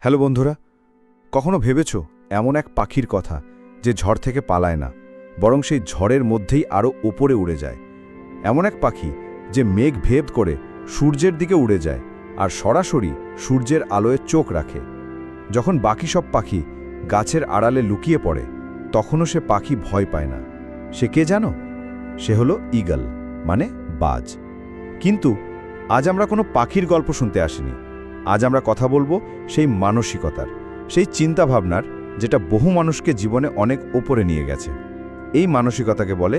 Hello বন্ধুরা, কখনো ভেবেছ এমন এক পাখির কথা যে ঝড় থেকে পালায় না, বরং সেই ঝড়ের মধ্যেই আরও ওপরে উড়ে যায়? এমন এক পাখি যে মেঘ ভেদ করে সূর্যের দিকে উড়ে যায় আর সরাসরি সূর্যের আলোয় চোখ রাখে। যখন বাকি সব পাখি গাছের আড়ালে লুকিয়ে পড়ে, তখনও সে পাখি ভয় পায় না। সে কে জানো? সে হলো ঈগল, মানে বাজ। কিন্তু আজ আমরা কোনো পাখির গল্প শুনতে আসিনি। আজ আমরা কথা বলবো সেই মানসিকতার, সেই চিন্তাভাবনার, যেটা বহু মানুষকে জীবনে অনেক ওপরে নিয়ে গেছে। এই মানসিকতাকে বলে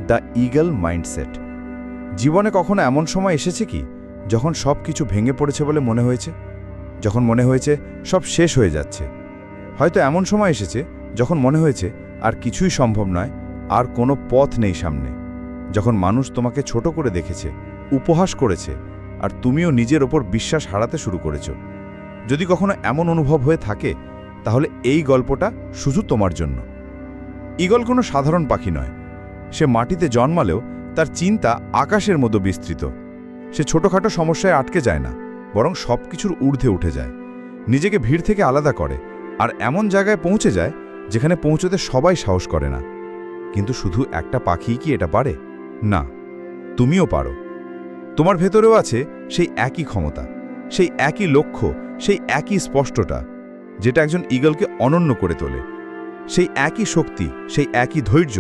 দ্য ঈগল মাইন্ডসেট। জীবনে কখনো এমন সময় এসেছে কি যখন সব কিছু ভেঙে পড়েছে বলে মনে হয়েছে? যখন মনে হয়েছে সব শেষ হয়ে যাচ্ছে? হয়তো এমন সময় এসেছে যখন মনে হয়েছে আর কিছুই সম্ভব নয়, আর কোনো পথ নেই সামনে। যখন মানুষ তোমাকে ছোট করে দেখেছে, উপহাস করেছে, আর তুমিও নিজের ওপর বিশ্বাস হারাতে শুরু করেছ। যদি কখনো এমন অনুভব হয়ে থাকে, তাহলে এই গল্পটা শুধু তোমার জন্য। ঈগল কোনো সাধারণ পাখি নয়। সে মাটিতে জন্মালেও তার চিন্তা আকাশের মতো বিস্তৃত। সে ছোটখাটো সমস্যায় আটকে যায় না, বরং সব কিছুর ঊর্ধ্বে উঠে যায়। নিজেকে ভিড় থেকে আলাদা করে আর এমন জায়গায় পৌঁছে যায় যেখানে পৌঁছতে সবাই সাহস করে না। কিন্তু শুধু একটা পাখিই কি এটা পারে? না, তুমিও পারো। তোমার ভেতরেও আছে সেই একই ক্ষমতা, সেই একই লক্ষ্য, সেই একই স্পষ্টতা, যেটা একজন ঈগলকে অনন্য করে তোলে। সেই একই শক্তি, সেই একই ধৈর্য।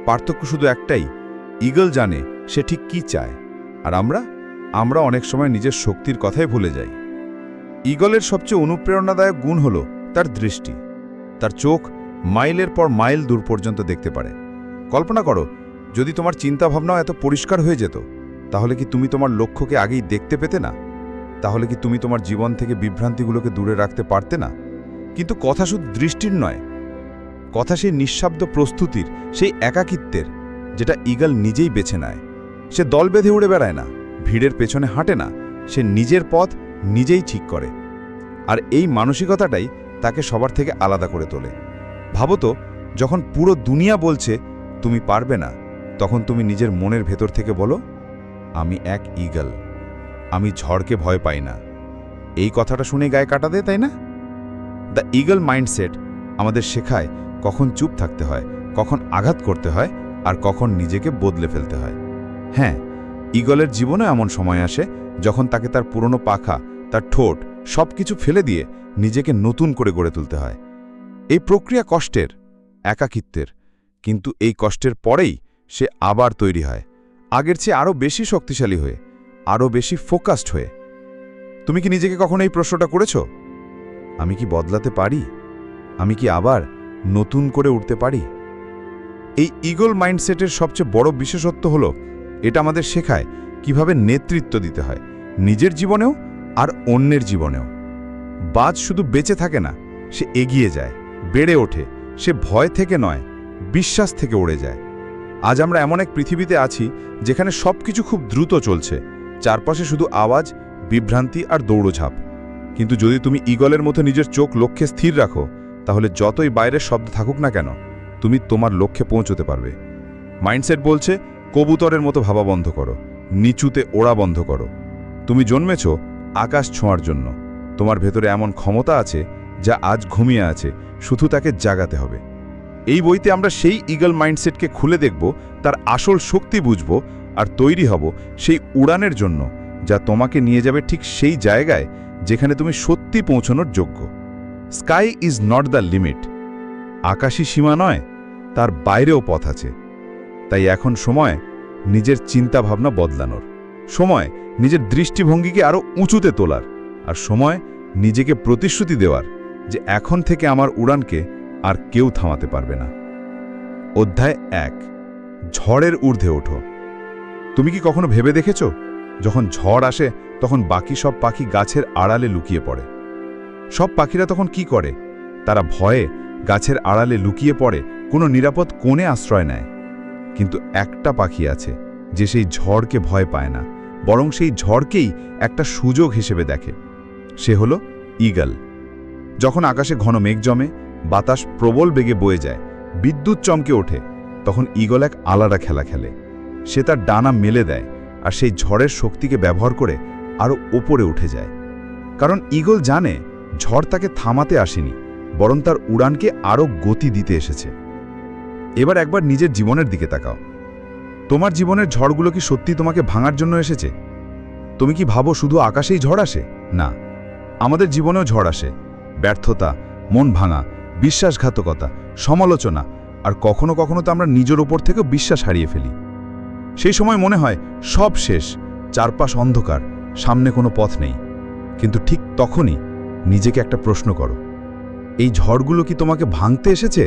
পার্থক্য শুধু একটাই, ঈগল জানে সে ঠিক কি চায়, আর আমরা অনেক সময় নিজের শক্তির কথাই ভুলে যাই। ঈগলের সবচেয়ে অনুপ্রেরণাদায়ক গুণ হল তার দৃষ্টি। তার চোখ মাইলের পর মাইল দূর পর্যন্ত দেখতে পারে। কল্পনা করো, যদি তোমার চিন্তাভাবনাও এত পরিষ্কার হয়ে যেত, তাহলে কি তুমি তোমার লক্ষ্যকে আগেই দেখতে পেতে না? তাহলে কি তুমি তোমার জীবন থেকে বিভ্রান্তিগুলোকে দূরে রাখতে পারতে না? কিন্তু কথা শুধু দৃষ্টির নয়, কথা সেই নিঃশব্দ প্রস্তুতির, সেই একাকিত্বের, যেটা ঈগল নিজেই বেছে নেয়। সে দল বেঁধে উড়ে বেড়ায় না, ভিড়ের পেছনে হাঁটে না, সে নিজের পথ নিজেই ঠিক করে। আর এই মানসিকতাটাই তাকে সবার থেকে আলাদা করে তোলে। ভাবো তো, যখন পুরো দুনিয়া বলছে তুমি পারবে না, তখন তুমি নিজের মনের ভেতর থেকে বলো, আমি এক ঈগল, আমি ঝড়কে ভয় পাই না। এই কথাটা শুনে গায়ে কাটা দেয়, তাই না? দ্য ঈগল মাইন্ডসেট আমাদের শেখায় কখন চুপ থাকতে হয়, কখন আঘাত করতে হয়, আর কখন নিজেকে বদলে ফেলতে হয়। হ্যাঁ, ঈগলের জীবনে এমন সময় আসে যখন তাকে তার পুরনো পাখা, তার ঠোঁট, সব কিছু ফেলে দিয়ে নিজেকে নতুন করে গড়ে তুলতে হয়। এই প্রক্রিয়া কষ্টের, একাকিত্বের, কিন্তু এই কষ্টের পরেই সে আবার তৈরি হয়, আগের চেয়ে আরও বেশি শক্তিশালী হয়ে, আরও বেশি ফোকাসড হয়ে। তুমি কি নিজেকে কখনো এই প্রশ্নটা করেছ? আমি কি বদলাতে পারি? আমি কি আবার নতুন করে উঠতে পারি? এই ঈগল মাইন্ডসেটের সবচেয়ে বড় বিশেষত্ব হলো, এটা আমাদের শেখায় কিভাবে নেতৃত্ব দিতে হয়, নিজের জীবনেও আর অন্যের জীবনেও। বাজ শুধু বেঁচে থাকে না, সে এগিয়ে যায়, বেড়ে ওঠে। সে ভয় থেকে নয়, বিশ্বাস থেকে উড়ে যায়। আজ আমরা এমন এক পৃথিবীতে আছি যেখানে সবকিছু খুব দ্রুত চলছে, চারপাশে শুধু আওয়াজ, বিভ্রান্তি আর দৌড়ঝাঁপ। কিন্তু যদি তুমি ঈগলের মতো নিজের চোখ লক্ষ্যে স্থির রাখো, তাহলে যতই বাইরের শব্দ থাকুক না কেন, তুমি তোমার লক্ষ্যে পৌঁছতে পারবে। মাইন্ডসেট বলছে, কবুতরের মতো ভাবা বন্ধ করো, নিচুতে ওড়া বন্ধ করো। তুমি জন্মেছ আকাশ ছোঁয়ার জন্য। তোমার ভেতরে এমন ক্ষমতা আছে যা আজ ঘুমিয়ে আছে, শুধু তাকে জাগাতে হবে। এই বইতে আমরা সেই ঈগল মাইন্ডসেটকে খুলে দেখব, তার আসল শক্তি বুঝব, আর তৈরি হব সেই উড়ানের জন্য যা তোমাকে নিয়ে যাবে ঠিক সেই জায়গায় যেখানে তুমি সত্যি পৌঁছানোর যোগ্য। Sky is not the limit. আকাশই সীমা নয়, তার বাইরেও পথ আছে। তাই এখন সময় নিজের চিন্তাভাবনা বদলানোর, সময় নিজের দৃষ্টিভঙ্গিকে আরও উঁচুতে তোলার, আর সময় নিজেকে প্রতিশ্রুতি দেওয়ার যে এখন থেকে আমার উড়ানকে আর কেউ থামাতে পারবে না। অধ্যায় 1, ঝড়ের ঊর্ধ্বে ওঠো। তুমি কি কখনো ভেবে দেখেছ, যখন ঝড় আসে তখন বাকি সব পাখি গাছের আড়ালে লুকিয়ে পড়ে? সব পাখিরা তখন কি করে? তারা ভয়ে গাছের আড়ালে লুকিয়ে পড়ে, কোনো নিরাপদ কোণে আশ্রয় নেয়। কিন্তু একটা পাখি আছে যে সেই ঝড়কে ভয় পায় না, বরং সেই ঝড়কেই একটা সুযোগ হিসেবে দেখে। সে হলো ঈগল। যখন আকাশে ঘন মেঘ জমে, বাতাস প্রবল বেগে বয়ে যায়, বিদ্যুৎ চমকে ওঠে, তখন ঈগল এক আলাদা খেলা খেলে। সে তার ডানা মেলে দেয় আর সেই ঝড়ের শক্তিকে ব্যবহার করে আরও ওপরে উঠে যায়। কারণ ঈগল জানে ঝড় তাকে থামাতে আসেনি, বরং তার উড়ানকে আরও গতি দিতে এসেছে। এবার একবার নিজের জীবনের দিকে তাকাও। তোমার জীবনের ঝড়গুলো কি সত্যি তোমাকে ভাঙার জন্য এসেছে? তুমি কি ভাবো শুধু আকাশেই ঝড় আসে? না, আমাদের জীবনেও ঝড় আসে। ব্যর্থতা, মন ভাঙা, বিশ্বাসঘাতকতা, সমালোচনা, আর কখনো কখনো তো আমরা নিজের ওপর থেকেও বিশ্বাস হারিয়ে ফেলি। সেই সময় মনে হয় সব শেষ, চারপাশ অন্ধকার, সামনে কোনো পথ নেই। কিন্তু ঠিক তখনই নিজেকে একটা প্রশ্ন করো, এই ঝড়গুলো কি তোমাকে ভাঙতে এসেছে,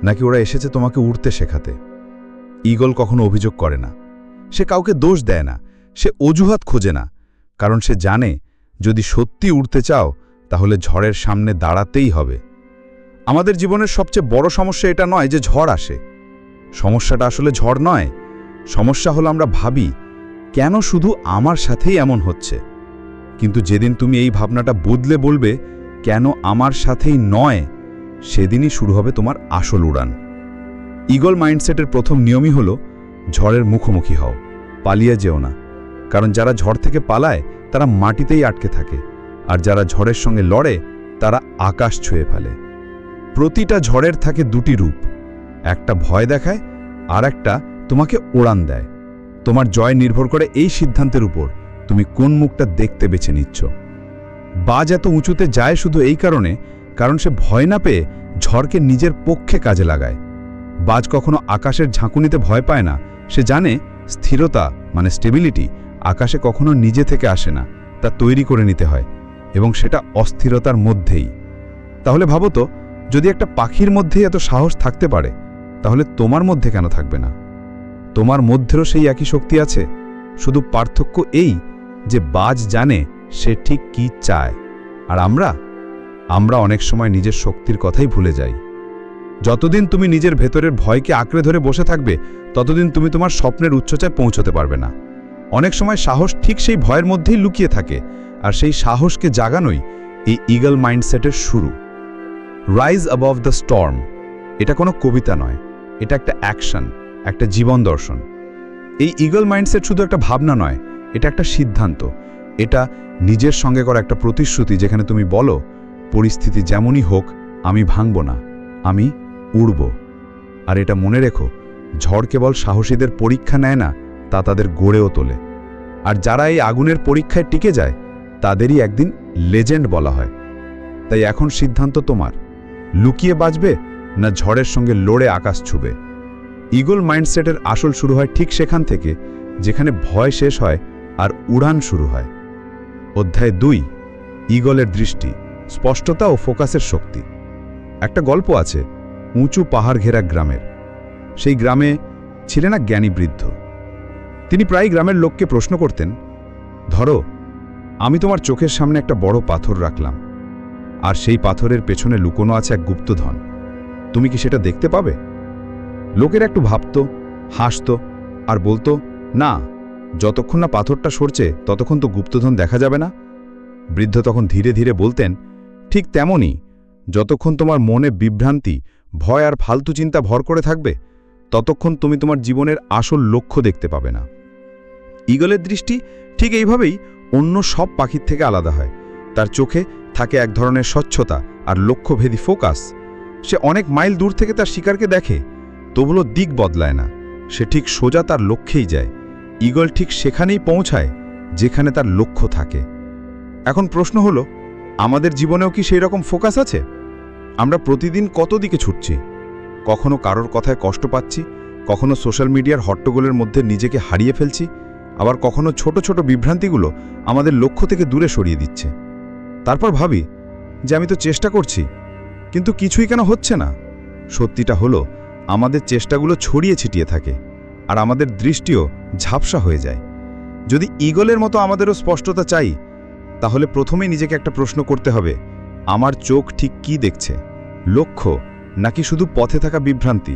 নাকি ওরা এসেছে তোমাকে উড়তে শেখাতে? ঈগল কখনো অভিযোগ করে না, সে কাউকে দোষ দেয় না, সে অজুহাত খোঁজে না, কারণ সে জানে যদি সত্যি উড়তে চাও তাহলে ঝড়ের সামনে দাঁড়াতেই হবে। আমাদের জীবনের সবচেয়ে বড় সমস্যা এটা নয় যে ঝড় আসে। সমস্যাটা আসলে ঝড় নয়, সমস্যা হলো আমরা ভাবি কেন শুধু আমার সাথেই এমন হচ্ছে। কিন্তু যেদিন তুমি এই ভাবনাটা বদলে বলবে কেন আমার সাথেই নয়, সেদিনই শুরু হবে তোমার আসল উড়ান। ঈগল মাইন্ডসেটের প্রথম নিয়মই হলো ঝড়ের মুখোমুখি হও, পালিয়ে যেও না। কারণ যারা ঝড় থেকে পালায় তারা মাটিতেই আটকে থাকে, আর যারা ঝড়ের সঙ্গে লড়ে তারা আকাশ ছুঁয়ে ফেলে। প্রতিটা ঝড়ের থাকে দুটি রূপ, একটা ভয় দেখায় আর একটা তোমাকে উড়ান দেয়। তোমার জয় নির্ভর করে এই সিদ্ধান্তের উপর তুমি কোন মুখটা দেখতে বেছে নিচ্ছ। বাজ এত উঁচুতে যায় শুধু এই কারণ সে ভয় না পেয়ে ঝড়কে নিজের পক্ষে কাজে লাগায়। বাজ কখনো আকাশের ঝাঁকুনিতে ভয় পায় না, সে জানে স্থিরতা মানে স্টেবিলিটি আকাশে কখনো নিজে থেকে আসে না, তা তৈরি করে নিতে হয়, এবং সেটা অস্থিরতার মধ্যেই। তাহলে ভাবো তো, যদি একটা পাখির মধ্যেই এত সাহস থাকতে পারে, তাহলে তোমার মধ্যে কেন থাকবে না? তোমার মধ্যেও সেই একই শক্তি আছে, শুধু পার্থক্য এই যে বাজ জানে সে ঠিক কি চায়, আর আমরা অনেক সময় নিজের শক্তির কথাই ভুলে যাই। যতদিন তুমি নিজের ভেতরের ভয়কে আঁকড়ে ধরে বসে থাকবে, ততদিন তুমি তোমার স্বপ্নের উচ্চতায় পৌঁছতে পারবে না। অনেক সময় সাহস ঠিক সেই ভয়ের মধ্যেই লুকিয়ে থাকে, আর সেই সাহসকে জাগানোই এই ঈগল মাইন্ডসেটের শুরু। রাইজ অ্যাবভ দ্য স্টর্ম, এটা কোনো কবিতা নয়, এটা একটা অ্যাকশন, একটা জীবন দর্শন। এই ঈগল মাইন্ডসেট শুধু একটা ভাবনা নয়, এটা একটা সিদ্ধান্ত। এটা নিজের সঙ্গে করা একটা প্রতিশ্রুতি, যেখানে তুমি বলো পরিস্থিতি যেমনই হোক আমি ভাঙব না, আমি উড়ব। আর এটা মনে রেখো, ঝড় কেবল সাহসীদের পরীক্ষা নেয় না, তা তাদের গড়েও তোলে। আর যারা এই আগুনের পরীক্ষায় টিকে যায় তাদেরই একদিন লেজেন্ড বলা হয়। তাই এখন সিদ্ধান্ত তোমার, লুকিয়ে বাঁচবে না ঝড়ের সঙ্গে লড়ে আকাশ ছুবে। ঈগল মাইন্ডসেটের আসল শুরু হয় ঠিক সেখান থেকে যেখানে ভয় শেষ হয় আর উড়ান শুরু হয়। অধ্যায় 2, ঈগলের দৃষ্টি, স্পষ্টতা ও ফোকাসের শক্তি। একটা গল্প আছে উঁচু পাহাড় ঘেরা গ্রামের। সেই গ্রামে ছিলেন এক জ্ঞানী বৃদ্ধ। তিনি প্রায় গ্রামের লোককে প্রশ্ন করতেন, ধরো আমি তোমার চোখের সামনে একটা বড় পাথর রাখলাম, আর সেই পাথরের পেছনে লুকোনো আছে এক গুপ্তধন, তুমি কি সেটা দেখতে পাবে? লোকেরা একটু ভাবত, হাসত আর বলতো, না, যতক্ষণ না পাথরটা সরছে ততক্ষণ তো গুপ্তধন দেখা যাবে না। বৃদ্ধ তখন ধীরে ধীরে বলতেন, ঠিক তেমনই, যতক্ষণ তোমার মনে বিভ্রান্তি, ভয় আর ফালতু চিন্তা ভর করে থাকবে, ততক্ষণ তুমি তোমার জীবনের আসল লক্ষ্য দেখতে পাবে না। ঈগলের দৃষ্টি ঠিক এইভাবেই অন্য সব পাখির থেকে আলাদা হয়। তার চোখে থাকে এক ধরনের স্বচ্ছতা আর লক্ষ্যভেদী ফোকাস। সে অনেক মাইল দূর থেকে তার শিকারকে দেখে, তবুও দিক বদলায় না, সে ঠিক সোজা তার লক্ষ্যেই যায়। ঈগল ঠিক সেখানেই পৌঁছায় যেখানে তার লক্ষ্য থাকে। এখন প্রশ্ন হলো, আমাদের জীবনেও কি সেই রকম ফোকাস আছে? আমরা প্রতিদিন কত দিকে ছুটছি, কখনো কারোর কথায় কষ্ট পাচ্ছি, কখনো সোশ্যাল মিডিয়ার হট্টগোলের মধ্যে নিজেকে হারিয়ে ফেলছি, আবার কখনো ছোট ছোট বিভ্রান্তিগুলো আমাদের লক্ষ্য থেকে দূরে সরিয়ে দিচ্ছে। তারপর ভাবি যে আমি তো চেষ্টা করছি, কিন্তু কিছুই কেন হচ্ছে না। সত্যিটা হলো, আমাদের চেষ্টাগুলো ছড়িয়ে ছিটিয়ে থাকে, আর আমাদের দৃষ্টিও ঝাপসা হয়ে যায়। যদি ঈগলের মতো আমাদেরও স্পষ্টতা চাই, তাহলে প্রথমেই নিজেকে একটা প্রশ্ন করতে হবে, আমার চোখ ঠিক কি দেখছে, লক্ষ্য নাকি শুধু পথে থাকা বিভ্রান্তি?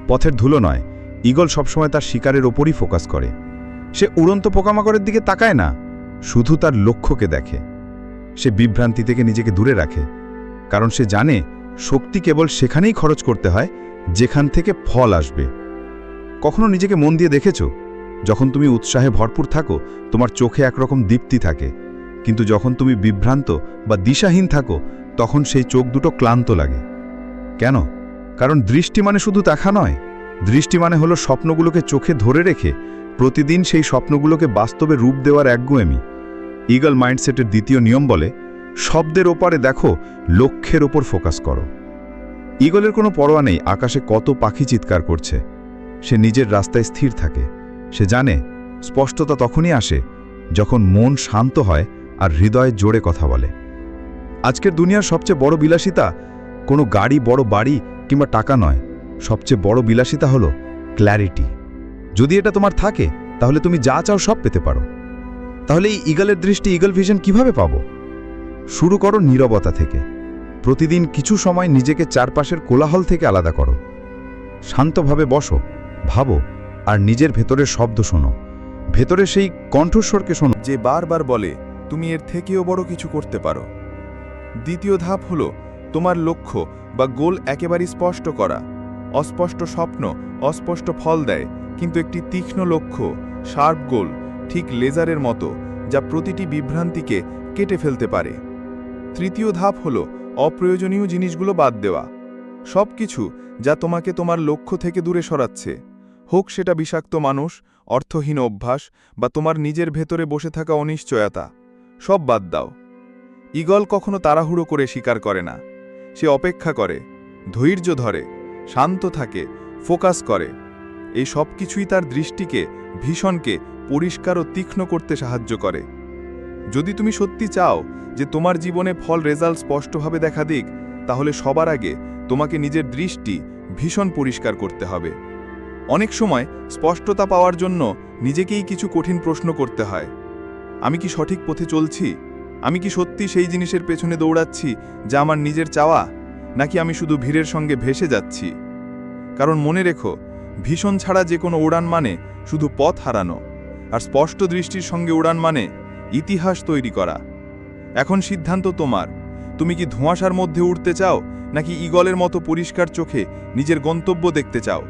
পথের ধুলো নয়, ঈগল সবসময় তার শিকারের ওপরই ফোকাস করে। সে উড়ন্ত পোকামাকড়ের দিকে তাকায় না, শুধু তার লক্ষ্যকে দেখে। সে বিভ্রান্তি থেকে নিজেকে দূরে রাখে, কারণ সে জানে শক্তি কেবল সেখানেই খরচ করতে হয় যেখান থেকে ফল আসবে। কখনো নিজেকে মন দিয়ে দেখেছো, যখন তুমি উৎসাহে ভরপুর থাকো তোমার চোখে একরকম দীপ্তি থাকে, কিন্তু যখন তুমি বিভ্রান্ত বা দিশাহীন থাকো তখন সেই চোখ দুটো ক্লান্ত লাগে। কেন? কারণ দৃষ্টি মানে শুধু দেখা নয়, দৃষ্টি মানে হলো স্বপ্নগুলোকে চোখে ধরে রেখে প্রতিদিন সেই স্বপ্নগুলোকে বাস্তবে রূপ দেওয়ার একগুঁয়েমি। ঈগল মাইন্ডসেটের দ্বিতীয় নিয়ম বলে, শব্দের ওপারে দেখো, লক্ষ্যের ওপর ফোকাস করো। ঈগলের কোনো পরোয়া নেই আকাশে কত পাখি চিৎকার করছে। সে নিজের রাস্তায় স্থির থাকে। সে জানে স্পষ্টতা তখনই আসে যখন মন শান্ত হয় আর হৃদয় জোরে কথা বলে। আজকের দুনিয়ার সবচেয়ে বড় বিলাসিতা কোনো গাড়ি, বড় বাড়ি কিংবা টাকা নয়। সবচেয়ে বড় বিলাসিতা হলো ক্ল্যারিটি। যদি এটা তোমার থাকে তাহলে তুমি যা চাও সব পেতে পারো। তাহলে এই ঈগলের দৃষ্টি, ঈগল ভিশন কিভাবে পাবো? শুরু করো নীরবতা থেকে। প্রতিদিন কিছু সময় নিজেকে চারপাশের কোলাহল থেকে আলাদা করো। শান্তভাবে বসো, ভাবো আর নিজের ভেতরের শব্দ শোনো। ভেতরে সেই কণ্ঠস্বরকে শোনো যে বারবার বলে তুমি এর থেকেও বড় কিছু করতে পারো। দ্বিতীয় ধাপ হলো তোমার লক্ষ্য বা গোল একেবারেই স্পষ্ট করা। অস্পষ্ট স্বপ্ন অস্পষ্ট ফল দেয়, কিন্তু একটি তীক্ষ্ণ লক্ষ্য, শার্প গোল, ঠিক লেজারের মতো, যা প্রতিটি বিভ্রান্তিকে কেটে ফেলতে পারে। তৃতীয় ধাপ হলো অপ্রয়োজনীয় জিনিসগুলো বাদ দেওয়া। সব কিছু যা তোমাকে তোমার লক্ষ্য থেকে দূরে সরাচ্ছে, হোক সেটা বিষাক্ত মানুষ, অর্থহীন অভ্যাস বা তোমার নিজের ভেতরে বসে থাকা অনিশ্চয়তা, সব বাদ দাও। ঈগল কখনো তাড়াহুড়ো করে শিকার করে না। সে অপেক্ষা করে, ধৈর্য ধরে, শান্ত থাকে, ফোকাস করে। এই সব কিছুই তার দৃষ্টিকে, ভীষণকে পরিষ্কার ও তীক্ষ্ণ করতে সাহায্য করে। যদি তুমি সত্যি চাও যে তোমার জীবনে ফল, রেজাল্ট স্পষ্টভাবে দেখা দিক, তাহলে সবার আগে তোমাকে নিজের দৃষ্টি, ভীষণ পরিষ্কার করতে হবে। অনেক সময় স্পষ্টতা পাওয়ার জন্য নিজেকেই কিছু কঠিন প্রশ্ন করতে হয়। আমি কি সঠিক পথে চলছি? আমি কি সত্যি সেই জিনিসের পেছনে দৌড়াচ্ছি যা আমার নিজের চাওয়া, নাকি আমি শুধু ভিড়ের সঙ্গে ভেসে যাচ্ছি? কারণ মনে রেখো, ভীষণ ছাড়া যে কোনো উড়ান মানে শুধু পথ হারানো, আর স্পষ্ট দৃষ্টির সঙ্গে উড়ান মানে ইতিহাস তৈরি করা। এখন সিদ্ধান্ত তোমার। তুমি কি ধোঁয়াশার মধ্যে উড়তে চাও, নাকি ঈগলের মতো পরিষ্কার চোখে নিজের গন্তব্য দেখতে চাও?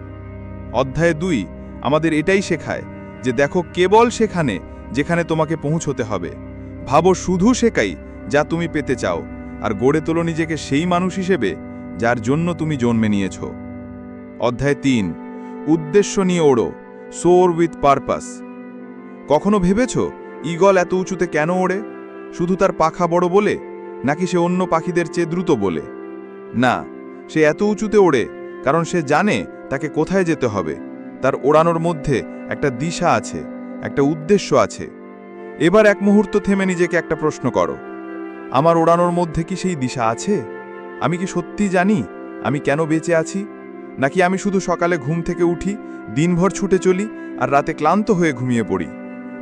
অধ্যায় 2 আমাদের এটাই শেখায় যে দেখো কেবল সেখানে যেখানে তোমাকে পৌঁছতে হবে, ভাবো শুধু সেটাই যা তুমি পেতে চাও, আর গড়ে তোলো নিজেকে সেই মানুষ হিসেবে যার জন্য তুমি জন্মে নিয়েছ। অধ্যায় 3 উদ্দেশ্য নিয়ে ওড়ো, সোর উইথ পারপাস। কখনো ভেবেছ ঈগল এত উঁচুতে কেন ওড়ে? শুধু তার পাখা বড় বলে, নাকি সে অন্য পাখিদের চেয়ে দ্রুত বলে? না, সে এত উঁচুতে ওড়ে কারণ সে জানে তাকে কোথায় যেতে হবে। তার ওড়ানোর মধ্যে একটা দিশা আছে, একটা উদ্দেশ্য আছে। এবার এক মুহূর্ত থেমে নিজেকে একটা প্রশ্ন করো, আমার ওড়ানোর মধ্যে কি সেই দিশা আছে? আমি কি সত্যি জানি আমি কেন বেঁচে আছি? নাকি আমি শুধু সকালে ঘুম থেকে উঠি, দিনভর ছুটে চলি, আর রাতে ক্লান্ত হয়ে ঘুমিয়ে পড়ি,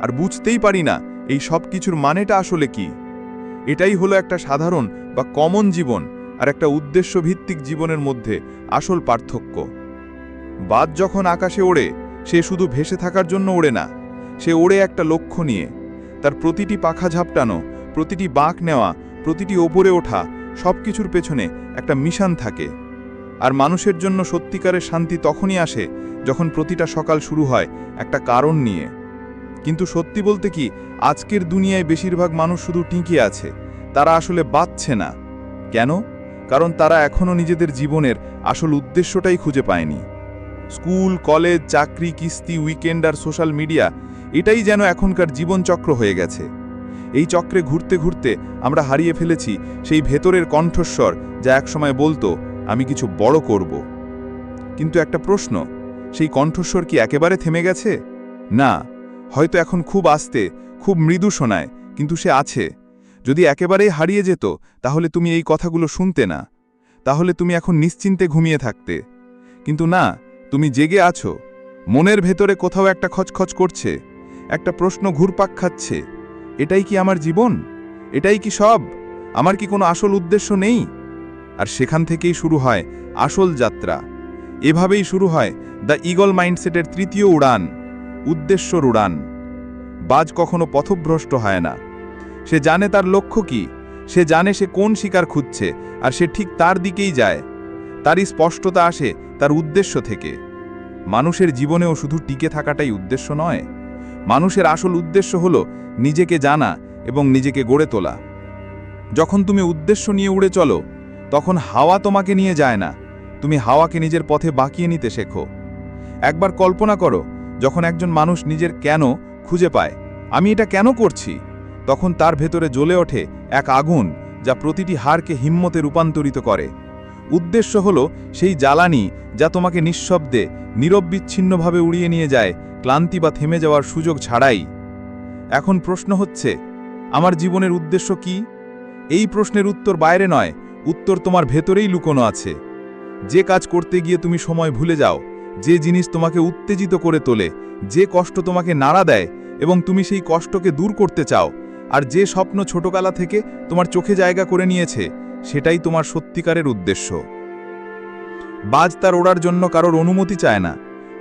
আর বুঝতেই পারি না এই সব কিছুর মানেটা আসলে কি? এটাই হলো একটা সাধারণ বা কমন জীবন আর একটা উদ্দেশ্যভিত্তিক জীবনের মধ্যে আসল পার্থক্য। বাজ যখন আকাশে ওড়ে, সে শুধু ভেসে থাকার জন্য ওড়ে না, সে ওড়ে একটা লক্ষ্য নিয়ে। তার প্রতিটি পাখা ঝাপটানো, প্রতিটি বাঁক নেওয়া, প্রতিটি ওপরে ওঠা, সব কিছুর পেছনে একটা মিশন থাকে। আর মানুষের জন্য সত্যিকারের শান্তি তখনই আসে যখন প্রতিটা সকাল শুরু হয় একটা কারণ নিয়ে। কিন্তু সত্যি বলতে কি, আজকের দুনিয়ায় বেশিরভাগ মানুষ শুধু টিকে আছে, তারা আসলে বাঁচছে না। কেন? কারণ তারা এখনও নিজেদের জীবনের আসল উদ্দেশ্যটাই খুঁজে পায়নি। স্কুল, কলেজ, চাকরি, কিস্তি, উইকেন্ড আর সোশ্যাল মিডিয়া, এটাই যেন এখনকার জীবনচক্র হয়ে গেছে। এই চক্রে ঘুরতে ঘুরতে আমরা হারিয়ে ফেলেছি সেই ভেতরের কণ্ঠস্বর যা একসময় বলতো আমি কিছু বড় করব। কিন্তু একটা প্রশ্ন, সেই কণ্ঠস্বর কি একেবারে থেমে গেছে? না, হয়তো এখন খুব আস্তে, খুব মৃদু শোনায়, কিন্তু সে আছে। যদি একেবারেই হারিয়ে যেত তাহলে তুমি এই কথাগুলো শুনতে না, তাহলে তুমি এখন নিশ্চিন্তে ঘুমিয়ে থাকতে। কিন্তু না, তুমি জেগে আছো। মনের ভেতরে কোথাও একটা খচখচ করছে, একটা প্রশ্ন ঘুরপাক খাচ্ছে, এটাই কি আমার জীবন? এটাই কি সব? আমার কি কোনো আসল উদ্দেশ্য নেই? আর সেখান থেকেই শুরু হয় আসল যাত্রা। এভাবেই শুরু হয় দ্য ঈগল মাইন্ডসেটের তৃতীয় উড়ান, উদ্দেশ্যর উড়ান। বাজ কখনো পথভ্রষ্ট হয় না। সে জানে তার লক্ষ্য কি, সে জানে সে কোন শিকার খুঁজছে, আর সে ঠিক তার দিকেই যায়। তারই স্পষ্টতা আসে তার উদ্দেশ্য থেকে। মানুষের জীবনেও শুধু টিকে থাকাটাই উদ্দেশ্য নয়। মানুষের আসল উদ্দেশ্য হলো নিজেকে জানা, এবং নিজেকে গড়ে তোলা। যখন তুমি উদ্দেশ্য নিয়ে উড়ে চলো, তখন হাওয়া তোমাকে নিয়ে যায় না, তুমি হাওয়াকে নিজের পথে বাঁকিয়ে নিতে শেখো। একবার কল্পনা করো, যখন একজন মানুষ নিজের কেন খুঁজে পায়, আমি এটা কেন করছি, তখন তার ভেতরে জ্বলে ওঠে এক আগুন যা প্রতিটি হারকে হিম্মতে রূপান্তরিত করে। উদ্দেশ্য হলো সেই জ্বালানি যা তোমাকে নিঃশব্দে নিরবচ্ছিন্নভাবে উড়িয়ে নিয়ে যায়, ক্লান্তি বা থেমে যাওয়ার সুযোগ ছাড়াই। এখন প্রশ্ন হচ্ছে, আমার জীবনের উদ্দেশ্য কি? এই প্রশ্নের উত্তর বাইরে নয়, উত্তর তোমার ভেতরেই লুকোনো আছে। যে কাজ করতে গিয়ে তুমি সময় ভুলে যাও, যে জিনিস তোমাকে উত্তেজিত করে তোলে, যে কষ্ট তোমাকে নাড়া দেয় এবং তুমি সেই কষ্টকে দূর করতে চাও, আর যে স্বপ্ন ছোটবেলা থেকে তোমার চোখে জায়গা করে নিয়েছে, সেটাই তোমার সত্যিকারের উদ্দেশ্য। বাজ তার ওড়ার জন্য কারোর অনুমতি চায় না,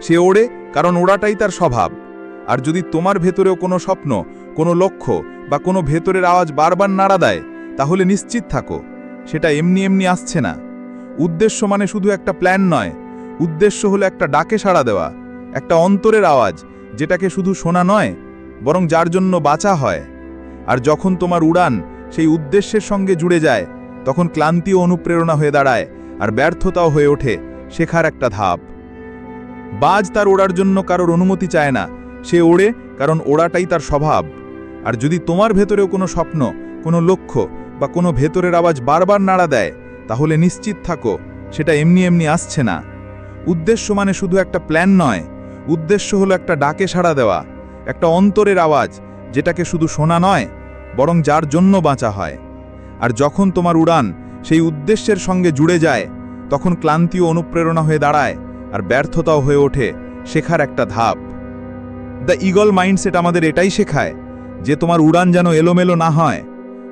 সে ওড়ে কারণ ওড়াটাই তার স্বভাব। আর যদি তোমার ভেতরেও কোনো স্বপ্ন, কোনো লক্ষ্য বা কোনো ভেতরের আওয়াজ বারবার নাড়া দেয়, তাহলে নিশ্চিত থাকো, সেটা এমনি এমনি আসছে না। উদ্দেশ্য মানে শুধু একটা প্ল্যান নয়, উদ্দেশ্য হলো একটা ডাকে সাড়া দেওয়া, একটা অন্তরের আওয়াজ যেটাকে শুধু শোনা নয়, বরং যার জন্য বাঁচা হয়। আর যখন তোমার উড়ান সেই উদ্দেশ্যের সঙ্গে জুড়ে যায়, তখন ক্লান্তি ও অনুপ্রেরণা হয়ে দাঁড়ায়, আর ব্যর্থতাও হয়ে ওঠে শেখার একটা ধাপ। বাজ তার ওড়ার জন্য কারোর অনুমতি চায় না, সে ওড়ে কারণ ওড়াটাই তার স্বভাব। আর যদি তোমার ভেতরেও কোনো স্বপ্ন, কোনো লক্ষ্য বা কোনো ভেতরের আওয়াজ বারবার নাড়া দেয়, তাহলে নিশ্চিত থাকো, সেটা এমনি এমনি আসছে না। উদ্দেশ্য মানে শুধু একটা প্ল্যান নয়, উদ্দেশ্য হলো একটা ডাকে সাড়া দেওয়া, একটা অন্তরের আওয়াজ যেটাকে শুধু শোনা নয়, বরং যার জন্য বাঁচা হয়। আর যখন তোমার উড়ান সেই উদ্দেশ্যের সঙ্গে জুড়ে যায়, তখন ক্লান্তি ও অনুপ্রেরণা হয়ে দাঁড়ায়, আর ব্যর্থতাও হয়ে ওঠে শেখার একটা ধাপ। দ্য ইগল মাইন্ডসেট আমাদের এটাই শেখায় যে তোমার উড়ান যেন এলোমেলো না হয়।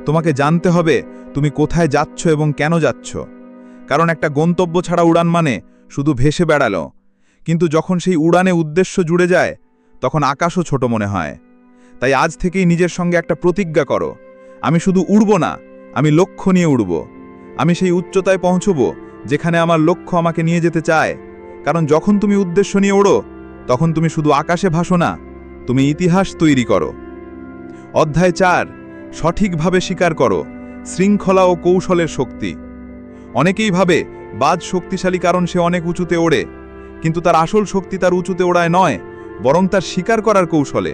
তোমাকে জানতে হবে তুমি কোথায় যাচ্ছ এবং কেন যাচ্ছ। কারণ একটা গন্তব্য ছাড়া উড়ান মানে শুধু ভেসে বেড়ালো, কিন্তু যখন সেই উড়ানে উদ্দেশ্য জুড়ে যায়, তখন আকাশও ছোট মনে হয়। তাই আজ থেকেই নিজের সঙ্গে একটা প্রতিজ্ঞা করো, আমি শুধু উড়ব না, আমি লক্ষ্য নিয়ে উড়ব। আমি সেই উচ্চতায় পৌঁছব যেখানে আমার লক্ষ্য আমাকে নিয়ে যেতে চায়। কারণ যখন তুমি উদ্দেশ্য নিয়ে ওড়ো, তখন তুমি শুধু আকাশে ভাসো না, তুমি ইতিহাস তৈরি করো। অধ্যায় 4, সঠিকভাবে স্বীকার করো শৃঙ্খলা ও কৌশলের শক্তি। অনেকেই ভাবে বাজ শক্তিশালী কারণ সে অনেক উঁচুতে ওড়ে, কিন্তু তার আসল শক্তি তার উঁচুতে ওড়ায় নয়, বরং তার স্বীকার করার কৌশলে।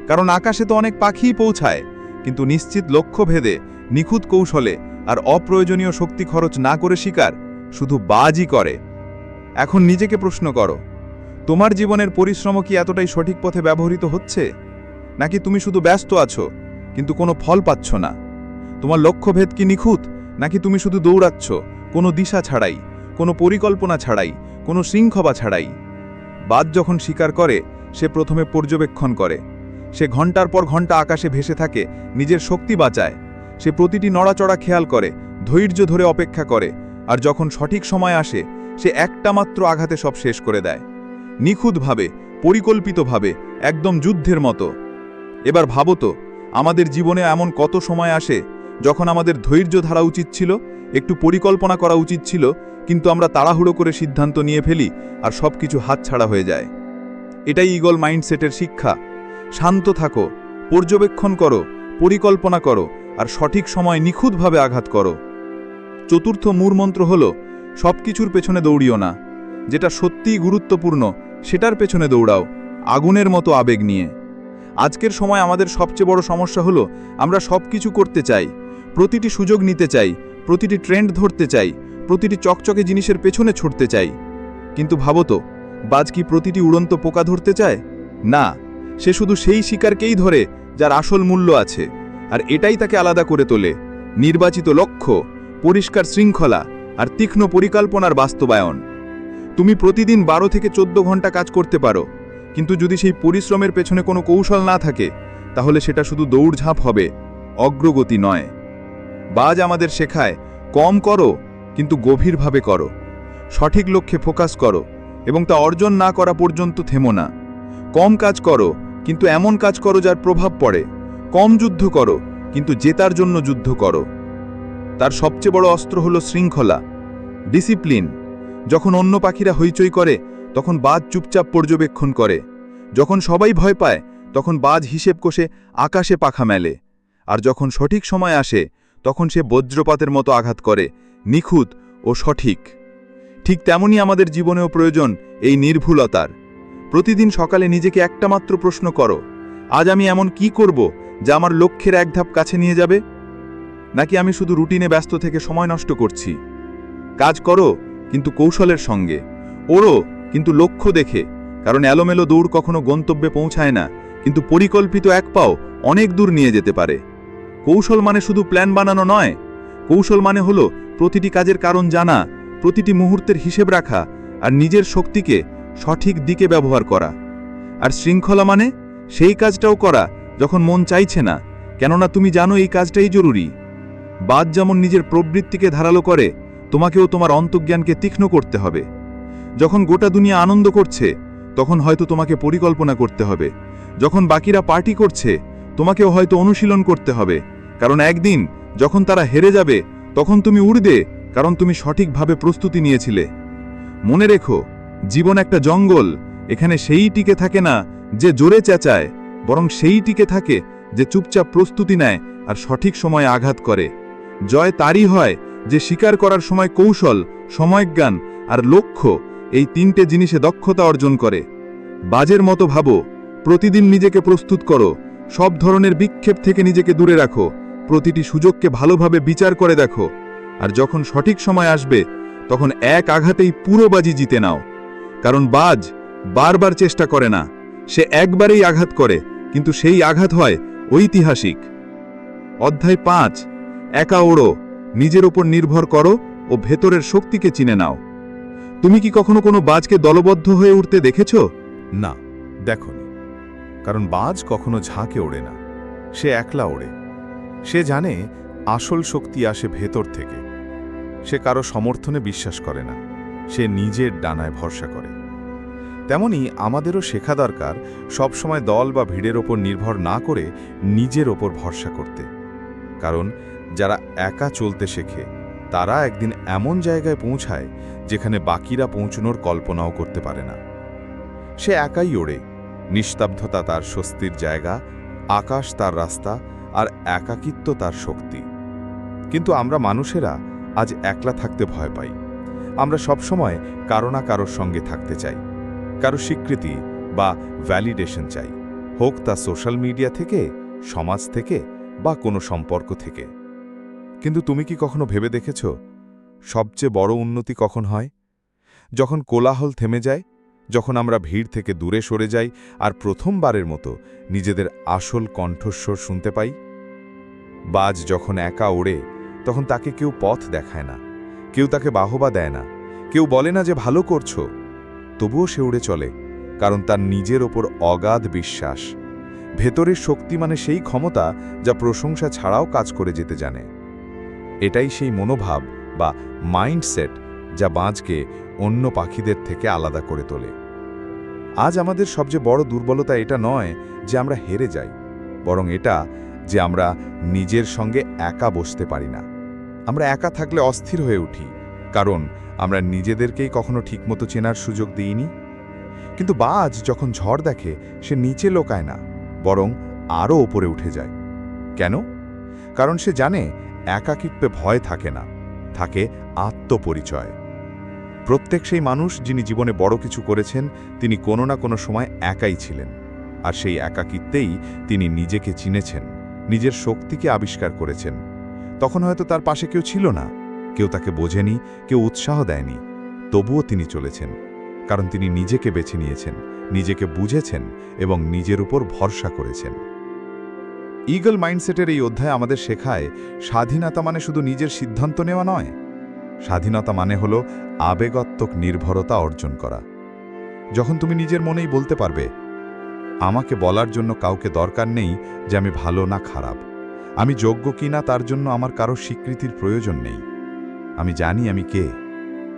কারণ আকাশে তো অনেক পাখিই পৌঁছায়, কিন্তু নিশ্চিত লক্ষ্য ভেদে, নিখুঁত কৌশলে আর অপ্রয়োজনীয় শক্তি খরচ না করে শিকার শুধু বাজই করে। এখন নিজেকে প্রশ্ন করো, তোমার জীবনের পরিশ্রম কি এতটাই সঠিক পথে ব্যবহৃত হচ্ছে, নাকি তুমি শুধু ব্যস্ত আছো কিন্তু কোনো ফল পাচ্ছ না? তোমার লক্ষ্যভেদ কি নিখুঁত, নাকি তুমি শুধু দৌড়াচ্ছ কোনো দিশা ছাড়াই, কোনো পরিকল্পনা ছাড়াই, কোনো শৃঙ্খলা ছাড়াই? বাজ যখন শিকার করে, সে প্রথমে পর্যবেক্ষণ করে। সে ঘন্টার পর ঘন্টা আকাশে ভেসে থাকে, নিজের শক্তি বাঁচায়। সে প্রতিটি নড়াচড়া খেয়াল করে, ধৈর্য ধরে অপেক্ষা করে, আর যখন সঠিক সময় আসে, সে একটা মাত্র আঘাতে সব শেষ করে দেয়। নিখুঁতভাবে, পরিকল্পিতভাবে, একদম যুদ্ধের মতো। এবার ভাবো তো, আমাদের জীবনে এমন কত সময় আসে যখন আমাদের ধৈর্য ধরা উচিত ছিল, একটু পরিকল্পনা করা উচিত ছিল, কিন্তু আমরা তাড়াহুড়ো করে সিদ্ধান্ত নিয়ে ফেলি আর সব কিছু হাতছাড়া হয়ে যায়। এটাই ইগল মাইন্ডসেটের শিক্ষা। শান্ত থাকো, পর্যবেক্ষণ করো, পরিকল্পনা করো, আর সঠিক সময় নিখুঁতভাবে আঘাত করো। চতুর্থ মূলমন্ত্র হলো, সব কিছুর পেছনে দৌড়িও না, যেটা সত্যিই গুরুত্বপূর্ণ সেটার পেছনে দৌড়াও, আগুনের মতো আবেগ নিয়ে। আজকের সময় আমাদের সবচেয়ে বড় সমস্যা হলো, আমরা সব কিছু করতে চাই, প্রতিটি সুযোগ নিতে চাই, প্রতিটি ট্রেন্ড ধরতে চাই, প্রতিটি চকচকে জিনিসের পেছনে ছুটতে চাই। কিন্তু ভাবো তো, বাজ কি প্রতিটি উড়ন্ত পোকা ধরতে চায়? না, সে শুধু সেই শিকারকেই ধরে যার আসল মূল্য আছে, আর এটাই তাকে আলাদা করে তোলে। নির্বাচিত লক্ষ্য, পরিষ্কার শৃঙ্খলা আর তীক্ষ্ণ পরিকল্পনার বাস্তবায়ন। তুমি প্রতিদিন 12 থেকে 14 ঘন্টা কাজ করতে পারো, কিন্তু যদি সেই পরিশ্রমের পেছনে কোনো কৌশল না থাকে, তাহলে সেটা শুধু দৌড়ঝাঁপ হবে, অগ্রগতি নয়। বাজ আমাদের শেখায়, কম করো কিন্তু গভীরভাবে করো, সঠিক লক্ষ্যে ফোকাস করো এবং তা অর্জন না করা পর্যন্ত থেমো না। কম কাজ করো কিন্তু এমন কাজ করো যার প্রভাব পড়ে, কম যুদ্ধ করো কিন্তু জেতার জন্য যুদ্ধ করো। তার সবচেয়ে বড় অস্ত্র হলো শৃঙ্খলা, ডিসিপ্লিন। যখন অন্য পাখিরা হইচই করে, তখন বাজ চুপচাপ পর্যবেক্ষণ করে। যখন সবাই ভয় পায়, তখন বাজ হিসেব কষে আকাশে পাখা মেলে। আর যখন সঠিক সময় আসে তখন সে বজ্রপাতের মতো আঘাত করে, নিখুঁত ও সঠিক। ঠিক তেমনি আমাদের জীবনেও প্রয়োজন এই নির্ভুলতার। প্রতিদিন সকালে নিজেকে একটা মাত্র প্রশ্ন করো, আজ আমি এমন কি করব যা আমার লক্ষ্যের এক ধাপ কাছে নিয়ে যাবে? নাকি আমি শুধু রুটিনে ব্যস্ত থেকে সময় নষ্ট করছি? কাজ করো, কিন্তু কৌশলের সঙ্গে। ওড়ো, কিন্তু লক্ষ্য দেখে। কারণ এলোমেলো দৌড় কখনো গন্তব্যে পৌঁছায় না, কিন্তু পরিকল্পিত এক পাও অনেক দূর নিয়ে যেতে পারে। কৌশল মানে শুধু প্ল্যান বানানো নয়। কৌশল মানে হলো প্রতিটি কাজের কারণ জানা, প্রতিটি মুহূর্তের হিসেব রাখা, আর নিজের শক্তিকে সঠিক দিকে ব্যবহার করা। আর শৃঙ্খলা মানে সেই কাজটাও করা যখন মন চাইছে না, কেননা তুমি জানো এই কাজটাই জরুরি। বাদ যেমন নিজের প্রবৃত্তিকে ধারালো করে, তোমাকেও তোমার অন্তর্জ্ঞানকে তীক্ষ্ণ করতে হবে। যখন গোটা দুনিয়া আনন্দ করছে, তখন হয়তো তোমাকে পরিকল্পনা করতে হবে। যখন বাকিরা পার্টি করছে, তোমাকেও হয়তো অনুশীলন করতে হবে। কারণ একদিন যখন তারা হেরে যাবে, তখন তুমি উড়বে, কারণ তুমি সঠিকভাবে প্রস্তুতি নিয়েছিলে। মনে রেখো, জীবন একটা জঙ্গল। এখানে সেই টিকে থাকে না যে জোরে চেঁচায়, বরং সেই টিকে থাকে যে চুপচাপ প্রস্তুতি নেয় আর সঠিক সময়ে আঘাত করে। জয় তারই হয় যে স্বীকার করার সময় কৌশল, সময়জ্ঞান আর লক্ষ্য, এই তিনটে জিনিসে দক্ষতা অর্জন করে। বাজের মতো ভাবো, প্রতিদিন নিজেকে প্রস্তুত করো, সব ধরনের বিক্ষেপ থেকে নিজেকে দূরে রাখো, প্রতিটি সুযোগকে ভালোভাবে বিচার করে দেখো। আর যখন সঠিক সময় আসবে, তখন এক আঘাতেই পুরো বাজি জিতে নাও। কারণ বাজ বারবার চেষ্টা করে না, সে একবারেই আঘাত করে, কিন্তু সেই আঘাত হয় ঐতিহাসিক। অধ্যায় 5, একা ওড়ো, নিজের ওপর নির্ভর করো ও ভেতরের শক্তিকে চিনে নাও। তুমি কি কখনো কোনো বাজকে দলবদ্ধ হয়ে উঠতে দেখেছ? না, দেখনি। কারণ বাজ কখনো ঝাঁকে ওড়ে না, সে একলা ওড়ে। সে জানে আসল শক্তি আসে ভেতর থেকে। সে কারো সমর্থনে বিশ্বাস করে না, সে নিজের ডানায় ভরসা করে। তেমনি আমাদেরও শেখা দরকার সবসময় দল বা ভিড়ের ওপর নির্ভর না করে নিজের ওপর ভরসা করতে। কারণ যারা একা চলতে শেখে, তারা একদিন এমন জায়গায় পৌঁছায় যেখানে বাকিরা পৌঁছানোর কল্পনাও করতে পারে না। সে একাই ওড়ে, নিস্তব্ধতা তার স্বস্তির জায়গা, আকাশ তার রাস্তা, আর একাকিত্ব তার শক্তি। কিন্তু আমরা মানুষেরা আজ একলা থাকতে ভয় পাই। আমরা সবসময় কারো না কারোর সঙ্গে থাকতে চাই, কারো স্বীকৃতি বা ভ্যালিডেশন চাই, হোক তা সোশ্যাল মিডিয়া থেকে, সমাজ থেকে বা কোনো সম্পর্ক থেকে। কিন্তু তুমি কি কখনো ভেবে দেখেছ সবচেয়ে বড় উন্নতি কখন হয়? যখন কোলাহল থেমে যায়, যখন আমরা ভিড় থেকে দূরে সরে যাই আর প্রথমবারের মতো নিজেদের আসল কণ্ঠস্বর শুনতে পাই। বাজ যখন একা ওড়ে, তখন তাকে কেউ পথ দেখায় না, কেউ তাকে বাহবা দেয় না, কেউ বলে না যে ভালো করছো। তবুও সে উড়ে চলে, কারণ তার নিজের ওপর অগাধ বিশ্বাস। ভেতরের শক্তি মানে সেই ক্ষমতা যা প্রশংসা ছাড়াও কাজ করে যেতে জানে। এটাই সেই মনোভাব বা মাইন্ডসেট যা বাজকে অন্য পাখিদের থেকে আলাদা করে তোলে। আজ আমাদের সবচেয়ে বড় দুর্বলতা এটা নয় যে আমরা হেরে যাই, বরং এটা যে আমরা নিজের সঙ্গে একা বসতে পারি না। আমরা একা থাকলে অস্থির হয়ে উঠি, কারণ আমরা নিজেদেরকেই কখনো ঠিকমতো চেনার সুযোগ দিইনি। কিন্তু বাজ যখন ঝড় দেখে, সে নিচে লোকায় না, বরং আরও ওপরে উঠে যায়। কেন? কারণ সে জানে একাকিত্বে ভয় থাকে না, থাকে আত্মপরিচয়। প্রত্যেক সেই মানুষ যিনি জীবনে বড় কিছু করেছেন, তিনি কোনো না কোনো সময় একাই ছিলেন। আর সেই একাকিত্বেই তিনি নিজেকে চিনেছেন, নিজের শক্তিকে আবিষ্কার করেছেন। তখন হয়তো তার পাশে কেউ ছিল না, কেউ তাকে বোঝেনি, কেউ উৎসাহ দেয়নি। তবুও তিনি চলেছেন, কারণ তিনি নিজেকে বেছে নিয়েছেন, নিজেকে বুঝেছেন এবং নিজের উপর ভরসা করেছেন। ঈগল মাইন্ডসেটের এই অধ্যায় আমাদের শেখায় স্বাধীনতা মানে শুধু নিজের সিদ্ধান্ত নেওয়া নয়। স্বাধীনতা মানে হলো আবেগাত্মক নির্ভরতা অর্জন করা। যখন তুমি নিজের মনেই বলতে পারবে, আমাকে বলার জন্য কাউকে দরকার নেই যে আমি ভালো না খারাপ, আমি যোগ্য কিনা তার জন্য আমার কারো স্বীকৃতির প্রয়োজন নেই। আমি জানি আমি কে,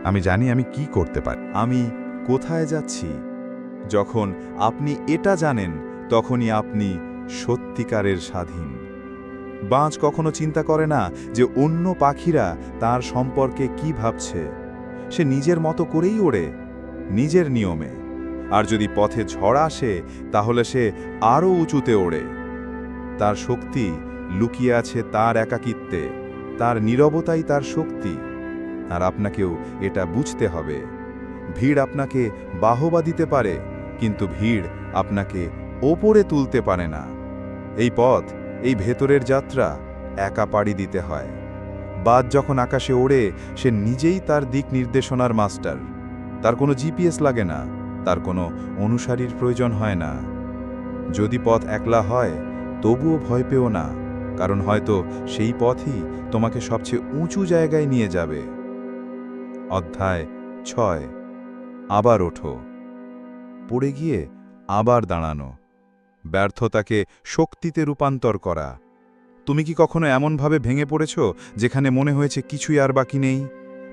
আমি জানি আমি কি করতে পারি, আমি কোথায় যাচ্ছি। যখন আপনি এটা জানেন, তখনই আপনি সত্যিকারের স্বাধীন। বাজ কখনো চিন্তা করে না যে অন্য পাখিরা তার সম্পর্কে কি ভাবছে। সে নিজের মতো করেই ওড়ে, নিজের নিয়মে। আর যদি পথে ঝড় আসে, তাহলে সে আরও উঁচুতে ওড়ে। তার শক্তি লুকিয়ে আছে তার একাকিত্বে, তার নীরবতাই তার শক্তি। আর আপনাকেও এটা বুঝতে হবে। ভিড় আপনাকে বাহবা দিতে পারে, কিন্তু ভিড় আপনাকে ওপরে তুলতে পারে না। এই পথ, এই ভেতরের যাত্রা একা পাড়ি দিতে হয়। বাজ যখন আকাশে ওড়ে, সে নিজেই তার দিক নির্দেশনার মাস্টার। তার কোনো জিপিএস লাগে না, তার কোনো অনুসারীর প্রয়োজন হয় না। যদি পথ একলা হয়, তবুও ভয় পেও না, কারণ হয়তো সেই পথই তোমাকে সবচেয়ে উঁচু জায়গায় নিয়ে যাবে। অধ্যায় 6। আবার ওঠো। পড়ে গিয়ে আবার দাঁড়ানো। ব্যর্থতাকে শক্তিতে রূপান্তর করা। তুমি কি কখনো এমনভাবে ভেঙে পড়েছ যেখানে মনে হয়েছে কিছুই আর বাকি নেই?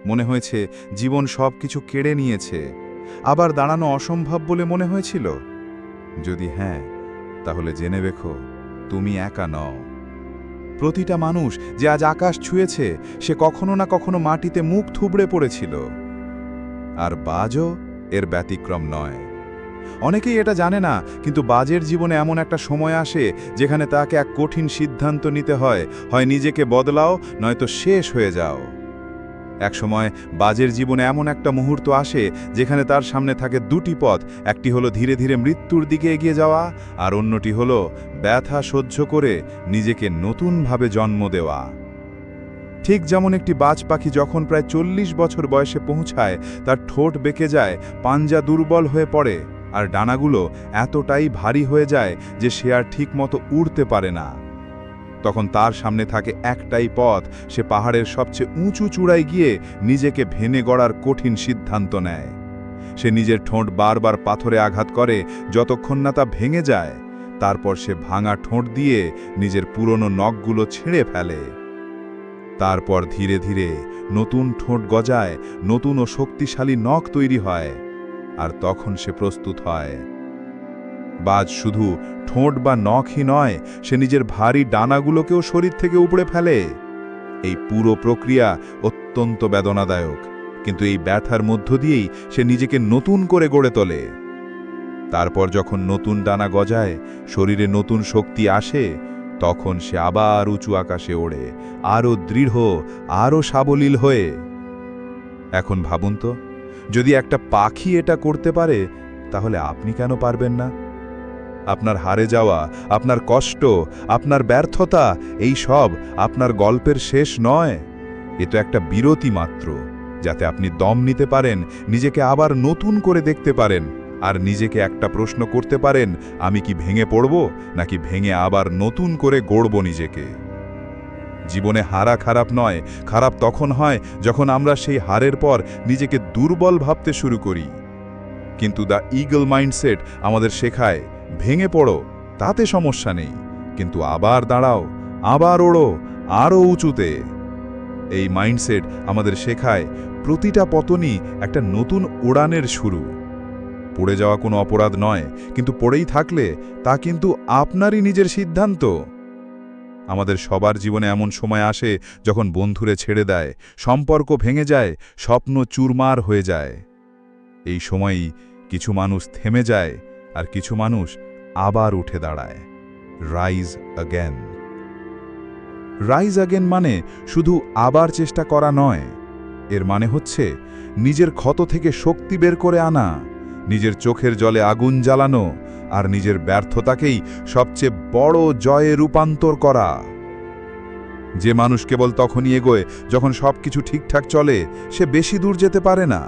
মনে হয়েছে জীবন সব কিছু কেড়ে নিয়েছে, আবার দাঁড়ানো অসম্ভব বলে মনে হয়েছিল? যদি হ্যাঁ, তাহলে জেনে রেখো, তুমি একা নও। প্রতিটা মানুষ যে আজ আকাশ ছুঁয়েছে, সে কখনো না কখনো মাটিতে মুখ থুবড়ে পড়েছিল। আর বাজও এর ব্যতিক্রম নয়। অনেকেই এটা জানে না, কিন্তু বাজের জীবনে এমন একটা সময় আসে যেখানে তাকে এক কঠিন সিদ্ধান্ত নিতে হয়, হয় নিজেকে বদলাও, নয়তো শেষ হয়ে যাও। এক সময় বাজের জীবনে এমন একটা মুহূর্ত আসে যেখানে তার সামনে থাকে দুটি পথ। একটি হলো ধীরে ধীরে মৃত্যুর দিকে এগিয়ে যাওয়া, আর অন্যটি হলো ব্যথা সহ্য করে নিজেকে নতুনভাবে জন্ম দেওয়া। ঠিক যেমন একটি বাজ পাখি যখন প্রায় 40 বছর বয়সে পৌঁছায়, তার ঠোঁট বেঁকে যায়, পাঞ্জা দুর্বল হয়ে পড়ে, আর ডানাগুলো এতটাই ভারী হয়ে যায় যে সে আর ঠিকমতো উড়তে পারে না। তখন তার সামনে থাকে একটাই পথ। সে পাহাড়ের সবচেয়ে উঁচু চূড়ায় গিয়ে নিজেকে ভেঙে গড়ার কঠিন সিদ্ধান্ত নেয়। সে নিজের ঠোঁট বারবার পাথরে আঘাত করে যতক্ষণ না তা ভেঙে যায়। তারপর সে ভাঙা ঠোঁট দিয়ে নিজের পুরনো নখগুলো ছিঁড়ে ফেলে। তারপর ধীরে ধীরে নতুন ঠোঁট গজায়, নতুন ও শক্তিশালী নখ তৈরি হয়, আর তখন সে প্রস্তুত হয়। বাজ শুধু ঠোঁট বা নখই নয়, সে নিজের ভারী ডানাগুলোকেও শরীর থেকে উপড়ে ফেলে। এই পুরো প্রক্রিয়া অত্যন্ত বেদনাদায়ক, কিন্তু এই ব্যথার মধ্য দিয়েই সে নিজেকে নতুন করে গড়ে তোলে। তারপর যখন নতুন ডানা গজায়, শরীরে নতুন শক্তি আসে, তখন সে আবার উঁচু আকাশে ওড়ে, আরও দৃঢ়, আরও সাবলীল হয়ে। এখন ভাবুন তো, যদি একটা পাখি এটা করতে পারে, তাহলে আপনি কেন পারবেন না? আপনার হারে যাওয়া, আপনার কষ্ট, আপনার ব্যর্থতা, এই সব আপনার গল্পের শেষ নয়। এ তো একটা বিরতি মাত্র, যাতে আপনি দম নিতে পারেন, নিজেকে আবার নতুন করে দেখতে পারেন, আর নিজেকে একটা প্রশ্ন করতে পারেন, আমি কি ভেঙে পড়ব, নাকি ভেঙে আবার নতুন করে গড়ব নিজেকে? জীবনে হারা খারাপ নয়, খারাপ তখন হয় যখন আমরা সেই হারের পর নিজেকে দুর্বল ভাবতে শুরু করি। কিন্তু দ্য ঈগল মাইন্ডসেট আমাদের শেখায়, ভেঙে পড়ো, তাতে সমস্যা নেই, কিন্তু আবার দাঁড়াও, আবার ওড়ো, আরও উঁচুতে। এই মাইন্ডসেট আমাদের শেখায় প্রতিটা পতনই একটা নতুন উড়ানের শুরু। পড়ে যাওয়া কোনো অপরাধ নয়, কিন্তু পড়েই থাকলে তা কিন্তু আপনারই নিজের সিদ্ধান্ত। আমাদের সবার জীবনে এমন সময় আসে যখন বন্ধুরে ছেড়ে দেয়, সম্পর্ক ভেঙে যায়, স্বপ্ন চুরমার হয়ে যায়। এই সময়ই কিছু মানুষ থেমে যায়, আর কিছু মানুষ আবার উঠে দাঁড়ায়। Rise again. রাইজ অ্যাগেন মানে শুধু আবার চেষ্টা করা নয়, এর মানে হচ্ছে নিজের ক্ষত থেকে শক্তি বের করে আনা, নিজের চোখের জলে আগুন জ্বালানো, আর নিজের ব্যর্থতাকেই সবচেয়ে বড় জয়ে রূপান্তর করা। যে মানুষ কেবল তখনই এগোয় যখন সবকিছু ঠিকঠাক চলে, সে বেশি দূর যেতে পারে না।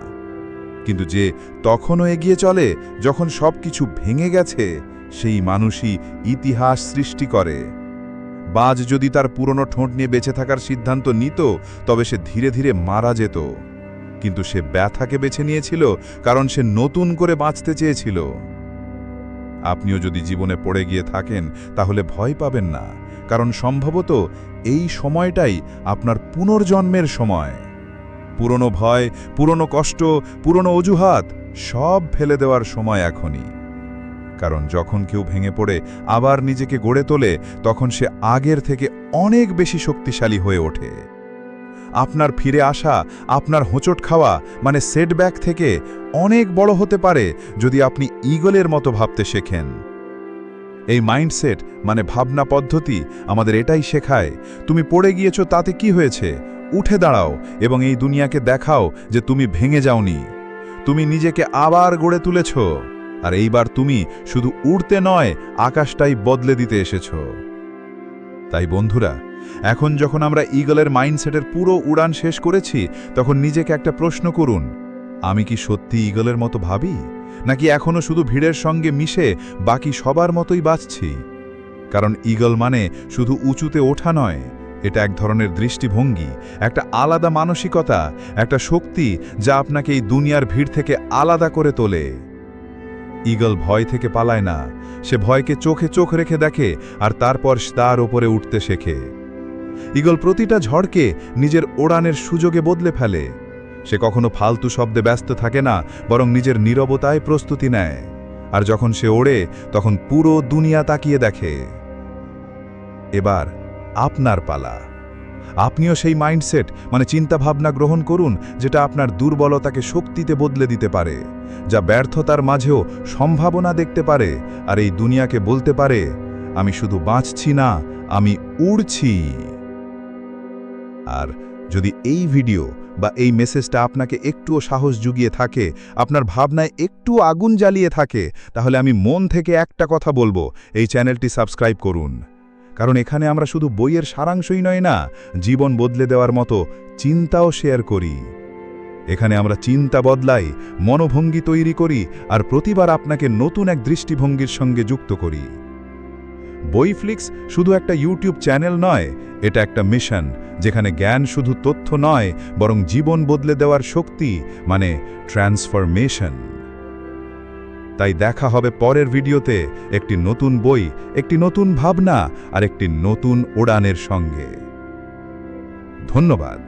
কিন্তু যে তখনও এগিয়ে চলে যখন সবকিছু ভেঙে গেছে, সেই মানুষই ইতিহাস সৃষ্টি করে। বাজ যদি তার পুরনো ঠোঁট নিয়ে বেঁচে থাকার সিদ্ধান্ত নিত, তবে সে ধীরে ধীরে মারা যেত। কিন্তু সে ব্যথাকে বেছে নিয়েছিল, কারণ সে নতুন করে বাঁচতে চেয়েছিল। আপনিও যদি জীবনে পড়ে গিয়ে থাকেন, তাহলে ভয় পাবেন না, কারণ সম্ভবত এই সময়টাই আপনার পুনর্জন্মের সময়। পুরনো ভয়, পুরনো কষ্ট, পুরনো অজুহাত সব ফেলে দেওয়ার সময় এখনই। কারণ যখন কেউ ভেঙে পড়ে আবার নিজেকে গড়ে তোলে, তখন সে আগের থেকে অনেক বেশি শক্তিশালী হয়ে ওঠে। আপনার ফিরে আসা, আপনার হোঁচট খাওয়া মানে সেটব্যাক থেকে অনেক বড় হতে পারে যদি আপনি ঈগলের মতো ভাবতে শেখেন। এই মাইন্ডসেট মানে ভাবনা পদ্ধতি আমাদের এটাই শেখায়, তুমি পড়ে গিয়েছো তাতে কি হয়েছে, উঠে দাঁড়াও এবং এই দুনিয়াকে দেখাও যে তুমি ভেঙে যাওনি, তুমি নিজেকে আবার গড়ে তুলেছ, আর এইবার তুমি শুধু উড়তে নয়, আকাশটাই বদলে দিতে এসেছো। তাই বন্ধুরা, এখন যখন আমরা ঈগলের মাইন্ডসেটের পুরো উড়ান শেষ করেছি, তখন নিজেকে একটা প্রশ্ন করুন, আমি কি সত্যি ঈগলের মতো ভাবি, নাকি এখনো শুধু ভিড়ের সঙ্গে মিশে বাকি সবার মতোই বাঁচছি? কারণ ঈগল মানে শুধু উঁচুতে ওঠা নয়, এটা এক ধরনের দৃষ্টিভঙ্গি, একটা আলাদা মানসিকতা, একটা শক্তি যা আপনাকে এই দুনিয়ার ভিড় থেকে আলাদা করে তোলে। ঈগল ভয় থেকে পালায় না, সে ভয়কে চোখে চোখ রেখে দেখে আর তারপর তার ওপরে উঠতে শেখে। ঈগল প্রতিটা ঝড়কে নিজের ওড়ানের সুযোগে বদলে ফেলে। সে কখনো ফালতু শব্দে ব্যস্ত থাকে না, বরং নিজের নীরবতায় প্রস্তুতি নেয়। আর যখন সে ওড়ে, তখন পুরো দুনিয়া তাকিয়ে দেখে। এবার আপনার পালা। আপনিও সেই মাইন্ডসেট মানে চিন্তাভাবনা গ্রহণ করুন, যেটা আপনার দুর্বলতাকে শক্তিতে বদলে দিতে পারে, যা ব্যর্থতার মাঝেও সম্ভাবনা দেখতে পারে, আর এই দুনিয়াকে বলতে পারে, আমি শুধু বাঁচছি না, আমি উড়ছি। আর যদি এই ভিডিও বা এই মেসেজটা আপনাকে একটুও সাহস জুগিয়ে থাকে, আপনার ভাবনায় একটু আগুন জ্বালিয়ে থাকে, তাহলে আমি মন থেকে একটা কথা বলবো, এই চ্যানেলটি সাবস্ক্রাইব করুন। কারণ এখানে আমরা শুধু বইয়ের সারাংশই নয় না, জীবন বদলে দেওয়ার মতো চিন্তাও শেয়ার করি। এখানে আমরা চিন্তা বদলাই, মনোভঙ্গি তৈরি করি, আর প্রতিবার আপনাকে নতুন এক দৃষ্টিভঙ্গির সঙ্গে যুক্ত করি। বইফ্লিক্স শুধু একটা ইউটিউব চ্যানেল নয়, এটা একটা মিশন, যেখানে জ্ঞান শুধু তথ্য নয়, বরং জীবন বদলে দেওয়ার শক্তি মানে ট্রান্সফরমেশন। তাই দেখা হবে পরের ভিডিওতে একটি নতুন বই, একটি নতুন ভাবনা আর একটি নতুন উড়ানের সঙ্গে। ধন্যবাদ।